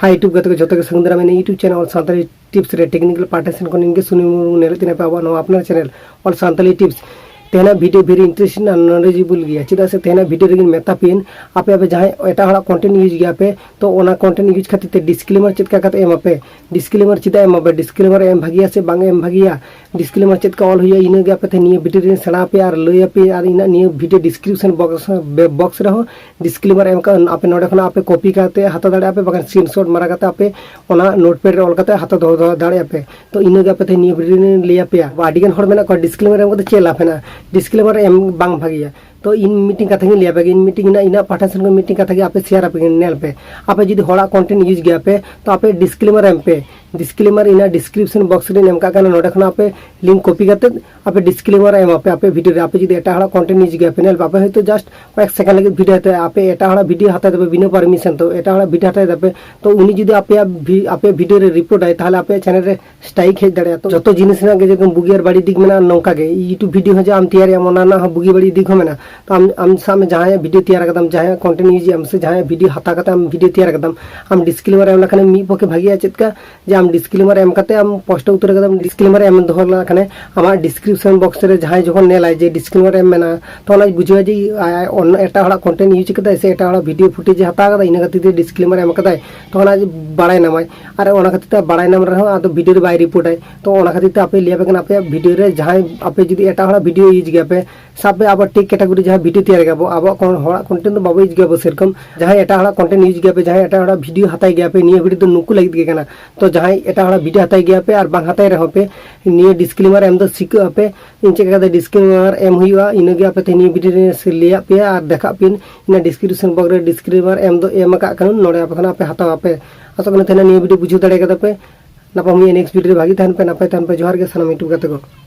High YouTube गाते को जोते के संग दारा मैंने YouTube channel all Santali tips रे टेक्निकल पार्टेशन को इनके सुनी नेल तिना पे अब अपना चैनल ऑल सांताली टिप्स तेना वीडियो वेरी इंटरेस्टिंग और नॉलेजेबल गया चेदा से तेना वीडियो रेगिन मेता पिन आपे अब जहां एटा हड़ा कंटेंट यूज गया पे तो ओना कंटेंट यूज खातिर ते डिस्क्लेमर चेक का एम पे डिस्क्लेमर चेदा एम पे डिस्क्लेमर एम भागिया से बांग एम भागिया डिस्क्लेमर चेक का ऑल हुआ इन गया पे निये वीडियो रे सेणा पे और लय पे और इन निये वीडियो डिस्क्रिप्शन बॉक्स रे हो डिस्क्लेमर एम का आपे नोडे खना आपे कॉपी करते हाथ दाड़े आपे बागान स्क्रीनशॉट मारा करते आपे ओना नोटपैड रे ऑल करते हाथ दो दाड़े आपे तो इन गया पे निये वीडियो रे लिया पे आडिगन हर मेना को डिस्क्लेमर एम को चेला फेना डिस्क्लेमर एम बांग भागिया तो इन मीटिंग कथा गे लिया पे इन मीटिंग इन पार्टेशन को मीटिंग कथा गे आपे शेयर आपे नेल पे आपे जदी होड़ा कंटेंट यूज गया पे तो आपे डिस्क्लेमर एम पे डिस्क्लेमर इन डिस्क्रिप्शन बॉक्स रे नेम का नोडे खना आपे लिंक कॉपी करते आपे डिस्क्लेमर एम आपे वीडियो रे आपे जदी एटा हड़ा कंटेंट यूज गया पे नेल आपे हयतो जस्ट कয়েক सेकंड लगे वीडियो हते आपे एटा हड़ा वीडियो हता देबे बिना परमिशन तो एटा हड़ा वीडियो हता देबे तो उनी जदी आपे वीडियो रे रिपोर्ट आए ताहले आपे चैनल रे स्ट्राइक हेज दाड़े तो जतो जिनिस ना गे जेकम बुगी और बाड़ी दिक मेना नौका गे यूट्यूब वीडियो जे आम तैयार मोना ना बुगी बाड़ी दिक हो मेना तो आम सामने जहां वीडियो तैयार करदम जहां कंटेंट यूज हम से जहां वीडियो हता करते हम वीडियो तैयार करदम हम डिस्क्लेमर एम लखने मी पके भागिया चेतका जे हम डिस्क्लेमर एम करते हम पोस्ट उतर करदम डिस्क्लेमर एम दोहर लखने हमार डिस्क्रिप्शन बॉक्स रे जहां जखन नेलाय जे डिस्क्लेमर एम मेना तो ना बुझे जे एटा हड़ा कंटेंट यूज करते से एटा हड़ा वीडियो फुटेज हता करदा इन खातिर डिस्क्लेमर एम करता तो ना बाड़ाय नामाय और ओना खातिर बाड़ाय नाम रहो आदो वीडियो रे बाय रिपोर्ट आय तो ओना खातिर आपे लिया पे आपे वीडियो रे जहां आपे जदी एटा हड़ा वीडियो यूज गया पे साबे अब टेक कैटेगरी जहां वीडियो तैयार गया अब कौन हड़ा कंटेंट तो बाबू यूज गया सेरकम जहां एटा हड़ा कंटेंट यूज गया पे जहां एटा हड़ा वीडियो हताई गया पे निये वीडियो तो नुकु लगित गे कना तो जहां एटा हड़ा वीडियो हताई गया पे और बांग हताई रहो पे निये डिस्क्लेमर एम दो सिक पे इंचे का डिस्क्लेमर एम हुआ इन गया पे निये वीडियो रे से लिया पे और देखा पिन इन डिस्क्रिप्शन बॉक्स रे डिस्क्लेमर एम दो एम का कानून नोडे आपे पे हतावा पे आसो कने तेना निये वीडियो बुझु दाड़े कदा पे नापा नेक्स्ट वीडियो भागी थान पे नापा थान पे जोहार के सनम यूट्यूब गाते को।